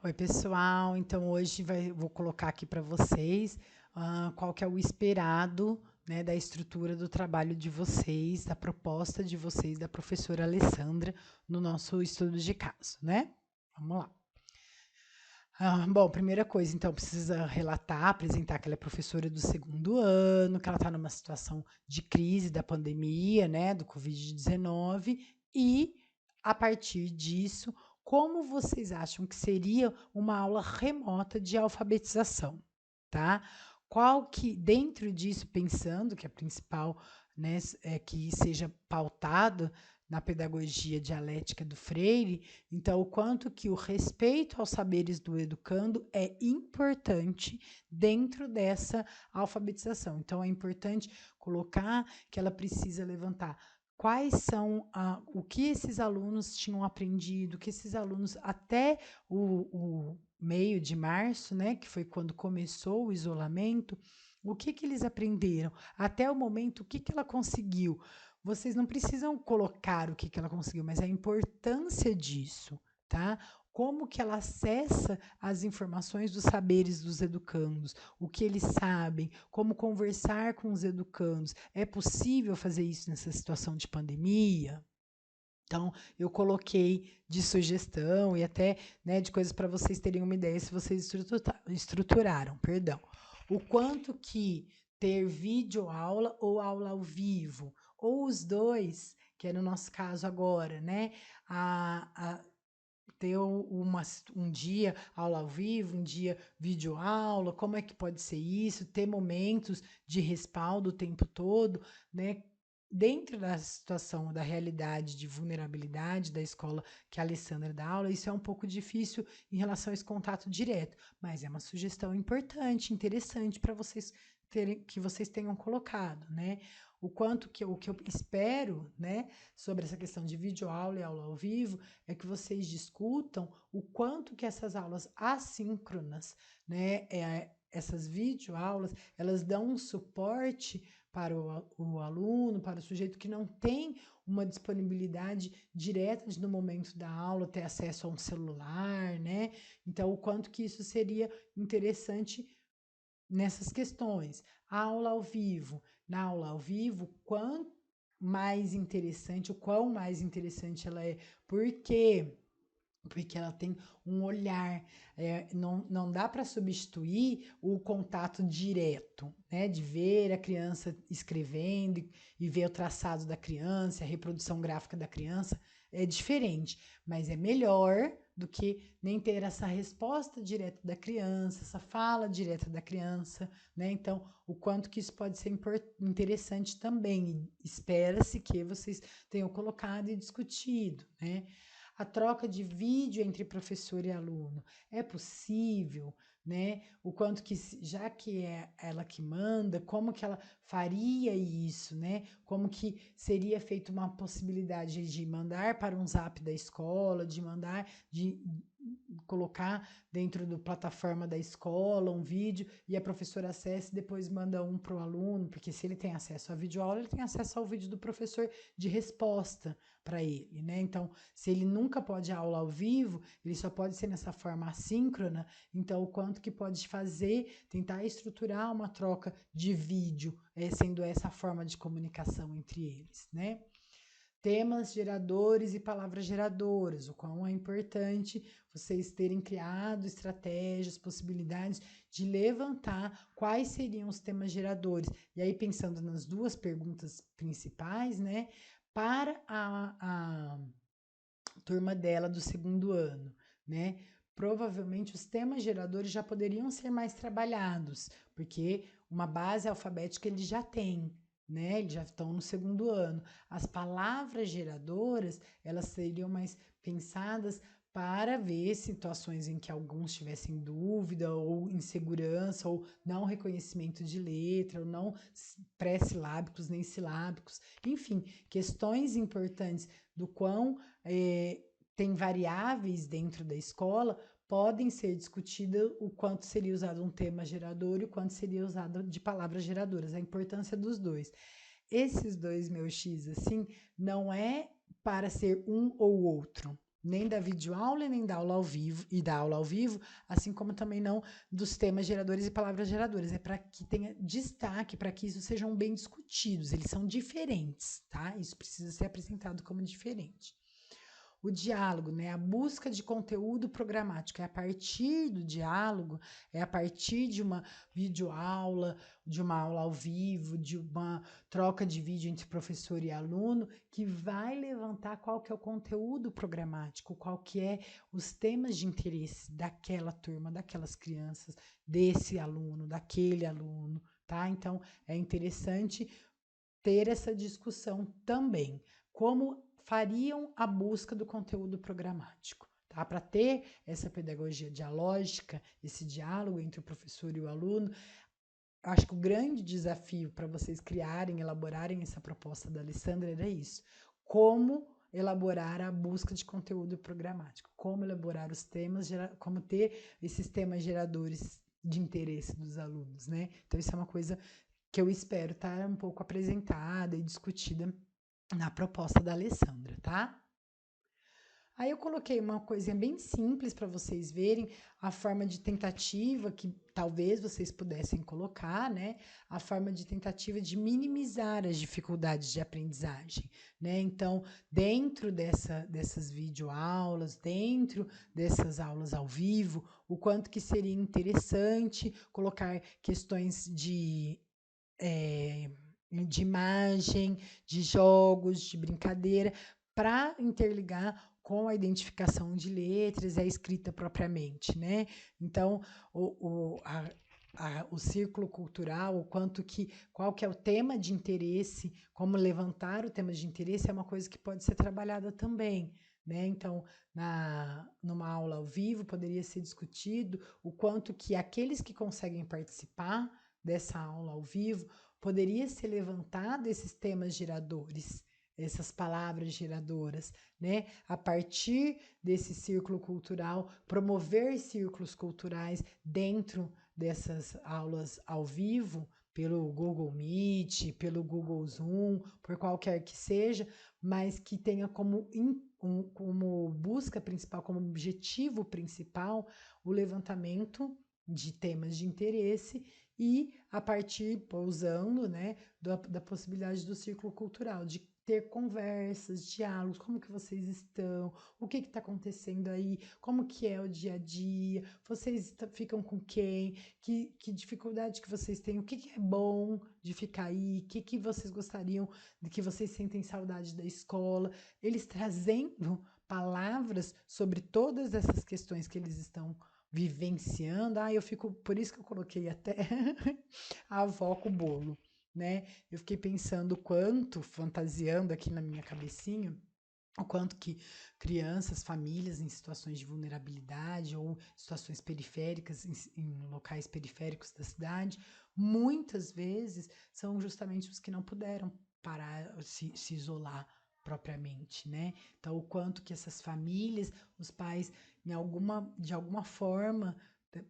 Oi, pessoal. Então, hoje vou colocar aqui para vocês qual que é o esperado, né, da estrutura do trabalho de vocês, da proposta de vocês, da professora Alessandra, no nosso estudo de caso, né? Vamos lá. Bom, primeira coisa, então, precisa relatar, apresentar que ela é professora do segundo ano, que ela está numa situação de crise da pandemia, né, do Covid-19, e, a partir disso, como vocês acham que seria uma aula remota de alfabetização, tá? Qual que, dentro disso, pensando que a principal, né, é que seja pautado na pedagogia dialética do Freire, então, o quanto que o respeito aos saberes do educando é importante dentro dessa alfabetização. Então, é importante colocar que ela precisa levantar quais são o que esses alunos tinham aprendido, que esses alunos até o meio de março, né, que foi quando começou o isolamento, o que eles aprenderam, até o momento, o que ela conseguiu. Vocês não precisam colocar o que ela conseguiu, mas a importância disso, tá? Como que ela acessa as informações dos saberes dos educandos, o que eles sabem, como conversar com os educandos. É possível fazer isso nessa situação de pandemia? Então, eu coloquei de sugestão e até, né, de coisas para vocês terem uma ideia se vocês estruturaram, perdão. O quanto que ter vídeo aula ou aula ao vivo, ou os dois, que é no nosso caso agora, né? Ter um dia aula ao vivo, um dia vídeo aula, como é que pode ser isso? Ter momentos de respaldo o tempo todo, né? Dentro da situação, da realidade de vulnerabilidade da escola que a Alessandra dá aula, isso é um pouco difícil em relação a esse contato direto, mas é uma sugestão importante, interessante para vocês terem, que vocês tenham colocado, né? O que eu espero, né, sobre essa questão de videoaula e aula ao vivo é que vocês discutam o quanto que essas aulas assíncronas, né, essas videoaulas, elas dão um suporte para o aluno, para o sujeito que não tem uma disponibilidade direta no momento da aula, ter acesso a um celular, né? Então, o quanto que isso seria interessante nessas questões. A aula ao vivo. Na aula ao vivo, quanto mais interessante, o quão mais interessante ela é. Por quê? Porque ela tem um olhar, não dá para substituir o contato direto, né? De ver a criança escrevendo e ver o traçado da criança, a reprodução gráfica da criança, é diferente, mas é melhor do que nem ter essa resposta direta da criança, essa fala direta da criança, né? Então, o quanto que isso pode ser interessante também, espera-se que vocês tenham colocado e discutido, né? A troca de vídeo entre professor e aluno é possível, né? O quanto que, já que é ela que manda, como que ela faria isso, né? Como que seria feita uma possibilidade de mandar para um zap da escola, de colocar dentro do plataforma da escola um vídeo e a professora acessa e depois manda um para o aluno, porque se ele tem acesso à videoaula, ele tem acesso ao vídeo do professor de resposta para ele, né? Então, se ele nunca pode aula ao vivo, ele só pode ser nessa forma assíncrona, então o quanto que pode fazer, tentar estruturar uma troca de vídeo, sendo essa forma de comunicação entre eles, né? Temas geradores e palavras geradoras, o qual é importante vocês terem criado estratégias, possibilidades de levantar quais seriam os temas geradores. E aí, pensando nas duas perguntas principais, né, para a turma dela do segundo ano, né? Provavelmente os temas geradores já poderiam ser mais trabalhados, porque uma base alfabética ele já tem, né? Eles já estão no segundo ano. As palavras geradoras, elas seriam mais pensadas para ver situações em que alguns tivessem dúvida ou insegurança ou não reconhecimento de letra ou não pré-silábicos nem silábicos, enfim, questões importantes do quão tem variáveis dentro da escola, podem ser discutidas o quanto seria usado um tema gerador e o quanto seria usado de palavras geradoras, a importância dos dois. Esses dois meus X, assim, não é para ser um ou outro, nem da videoaula, nem da aula ao vivo, e da aula ao vivo, assim como também não dos temas geradores e palavras geradoras. É para que tenha destaque, para que isso sejam bem discutidos. Eles são diferentes, tá? Isso precisa ser apresentado como diferente. O diálogo, né? A busca de conteúdo programático. É a partir do diálogo, é a partir de uma videoaula, de uma aula ao vivo, de uma troca de vídeo entre professor e aluno, que vai levantar qual que é o conteúdo programático, qual que é os temas de interesse daquela turma, daquelas crianças, desse aluno, daquele aluno, tá? Então, é interessante ter essa discussão também. Como fariam a busca do conteúdo programático? Tá? Para ter essa pedagogia dialógica, esse diálogo entre o professor e o aluno, acho que o grande desafio para vocês criarem, elaborarem essa proposta da Alessandra era isso. Como elaborar a busca de conteúdo programático, como elaborar os temas, como ter esses temas geradores de interesse dos alunos, né? Então, isso é uma coisa que eu espero estar um pouco apresentada e discutida na proposta da Alessandra, tá? Aí eu coloquei uma coisinha bem simples para vocês verem a forma de tentativa que talvez vocês pudessem colocar, né? A forma de tentativa de minimizar as dificuldades de aprendizagem, né? Então, dentro dessas videoaulas, dentro dessas aulas ao vivo, o quanto que seria interessante colocar questões de imagem, de jogos, de brincadeira, para interligar com a identificação de letras e a escrita propriamente, né? Então, o círculo cultural, qual que é o tema de interesse, como levantar o tema de interesse é uma coisa que pode ser trabalhada também, né? Então, numa aula ao vivo, poderia ser discutido o quanto que aqueles que conseguem participar dessa aula ao vivo poderia ser levantado esses temas geradores, essas palavras geradoras, né? A partir desse círculo cultural, promover círculos culturais dentro dessas aulas ao vivo, pelo Google Meet, pelo Google Zoom, por qualquer que seja, mas que tenha como busca principal, como objetivo principal, o levantamento de temas de interesse e a partir, usando, né, da possibilidade do círculo cultural, de ter conversas, diálogos, como que vocês estão, o que está acontecendo aí, como que é o dia a dia, vocês ficam com quem, que dificuldade que vocês têm, o que é bom de ficar aí, o que vocês gostariam, de que vocês sentem saudade da escola, eles trazendo palavras sobre todas essas questões que eles estão vivenciando. Eu fico, por isso que eu coloquei até a avó com o bolo, né? Eu fiquei pensando quanto, fantasiando aqui na minha cabecinha, o quanto que crianças, famílias em situações de vulnerabilidade ou situações periféricas, em locais periféricos da cidade, muitas vezes são justamente os que não puderam parar, se isolar propriamente, né? Então, o quanto que essas famílias, os pais, de alguma forma,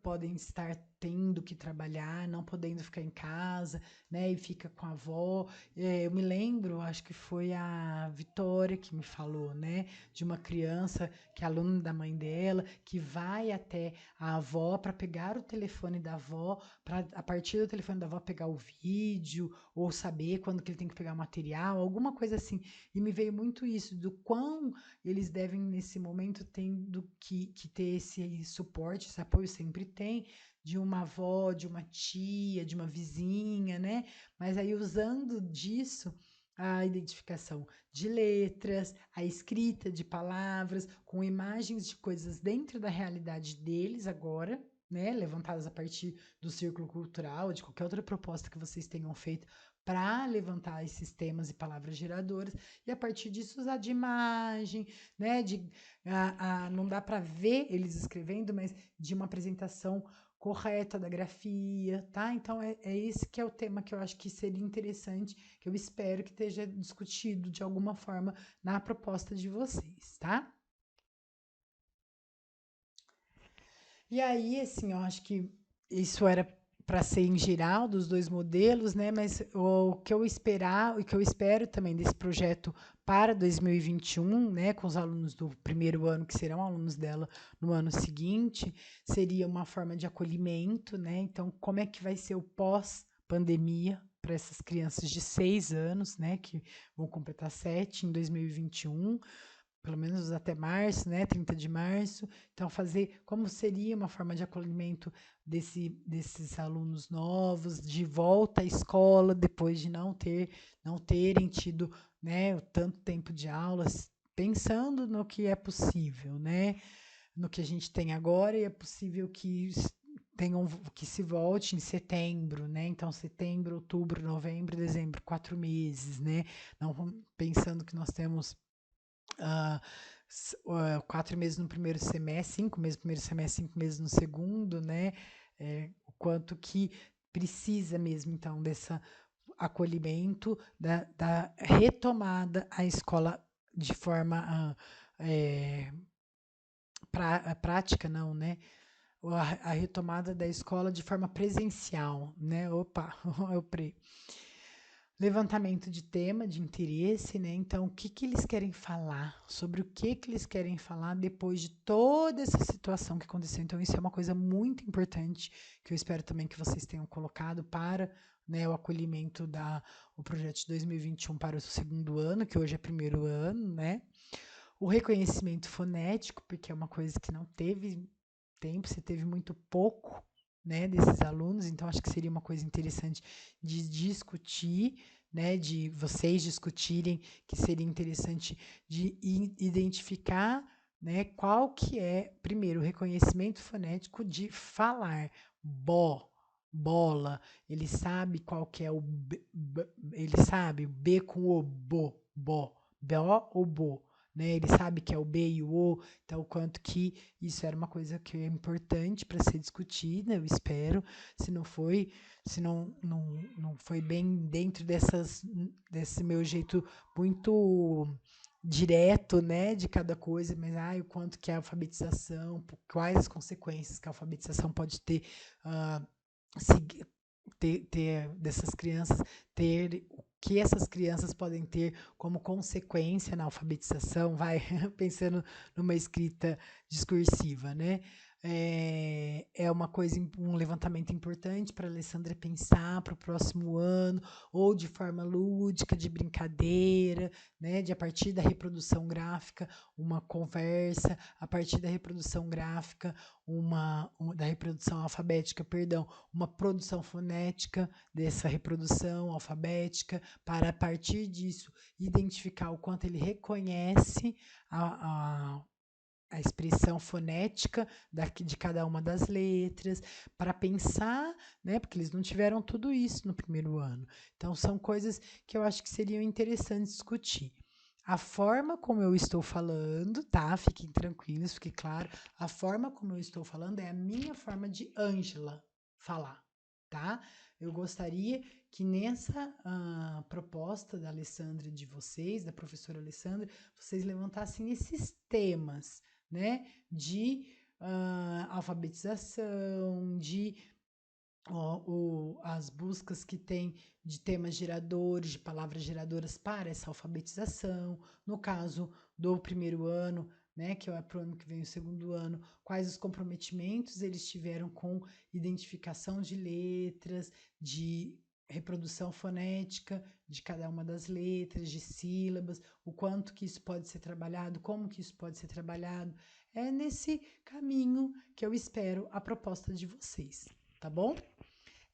podem estar tendo que trabalhar, não podendo ficar em casa, né? E fica com a avó. Eu me lembro, acho que foi a Vitória que me falou, né? De uma criança que é aluna da mãe dela, que vai até a avó para pegar o telefone da avó, para a partir do telefone da avó pegar o vídeo, ou saber quando que ele tem que pegar o material, alguma coisa assim. E me veio muito isso, do quão eles devem, nesse momento, tendo que ter esse suporte, esse apoio sempre tem, de uma avó, de uma tia, de uma vizinha, né? Mas aí usando disso a identificação de letras, a escrita de palavras, com imagens de coisas dentro da realidade deles agora, né? Levantadas a partir do círculo cultural, de qualquer outra proposta que vocês tenham feito para levantar esses temas e palavras geradoras, e a partir disso usar de imagem, né? Não dá para ver eles escrevendo, mas de uma apresentação correta da grafia, tá? Então, é esse que é o tema que eu acho que seria interessante, que eu espero que esteja discutido de alguma forma na proposta de vocês, tá? E aí, assim, eu acho que isso era para ser em geral dos 2 modelos, né, mas o que eu espero também desse projeto para 2021, né, com os alunos do primeiro ano, que serão alunos dela no ano seguinte, seria uma forma de acolhimento, né, então como é que vai ser o pós-pandemia para essas crianças de 6 anos, né, que vão completar 7 em 2021, pelo menos até março, né, 30 de março. Então, fazer como seria uma forma de acolhimento desses alunos novos, de volta à escola, depois de não terem tido, né, o tanto tempo de aulas, pensando no que é possível, né, no que a gente tem agora, e é possível que se volte em setembro, né? Então, setembro, outubro, novembro, dezembro, 4 meses, né? Não pensando que nós temos 4 meses no primeiro semestre, 5 meses no primeiro semestre, 5 meses no segundo, né? O quanto que precisa mesmo, então, desse acolhimento, da retomada à escola de forma prática, não, né? A retomada da escola de forma presencial, né? Opa, eu levantamento de tema, de interesse, né? Então, o que que eles querem falar? Sobre o que que eles querem falar depois de toda essa situação que aconteceu. Então, isso é uma coisa muito importante que eu espero também que vocês tenham colocado para, né, o acolhimento o projeto de 2021 para o segundo ano, que hoje é primeiro ano, né? O reconhecimento fonético, porque é uma coisa que não teve tempo, você teve muito pouco, né, desses alunos, então acho que seria uma coisa interessante de discutir, né, de vocês discutirem, que seria interessante de identificar, né, qual que é, primeiro, o reconhecimento fonético de falar, bola, ele sabe qual que é ele sabe o B com o bo ou bo, né? Ele sabe que é o B e o O, então o quanto que isso era uma coisa que é importante para ser discutida, eu espero. Se não foi, se não foi bem dentro desse meu jeito muito direto, né, de cada coisa, mas o quanto que a alfabetização, quais as consequências que a alfabetização pode ter, uh, dessas crianças, ter o que essas crianças podem ter como consequência na alfabetização, vai pensando numa escrita discursiva, né? Uma coisa, um levantamento importante para a Alessandra pensar para o próximo ano, ou de forma lúdica, de brincadeira, né? De a partir da reprodução gráfica, uma conversa, a partir da reprodução gráfica, da reprodução alfabética, perdão, uma produção fonética dessa reprodução alfabética, para a partir disso identificar o quanto ele reconhece a expressão fonética de cada uma das letras, para pensar, né? Porque eles não tiveram tudo isso no primeiro ano. Então, são coisas que eu acho que seriam interessantes discutir. A forma como eu estou falando, tá? Fiquem tranquilos, fique claro. A forma como eu estou falando é a minha forma de Ângela falar, tá? Eu gostaria que nessa proposta da Alessandra, de vocês, da professora Alessandra, vocês levantassem esses temas, né? De alfabetização, de as buscas que tem de temas geradores, de palavras geradoras para essa alfabetização. No caso do primeiro ano, né, que é para o ano que vem, o segundo ano, quais os comprometimentos eles tiveram com identificação de letras, de reprodução fonética de cada uma das letras, de sílabas, o quanto que isso pode ser trabalhado, como que isso pode ser trabalhado. É nesse caminho que eu espero a proposta de vocês, tá bom?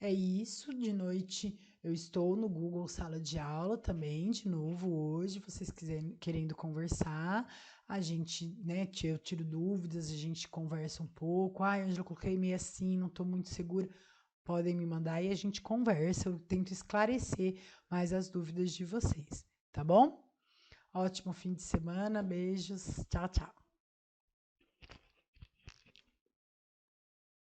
É isso, de noite eu estou no Google Sala de Aula também, de novo hoje, vocês querendo conversar, a gente, né, eu tiro dúvidas, a gente conversa um pouco, Ângela, eu coloquei meio assim, não estou muito segura, podem me mandar e a gente conversa, eu tento esclarecer mais as dúvidas de vocês, tá bom? Ótimo fim de semana, beijos, tchau, tchau.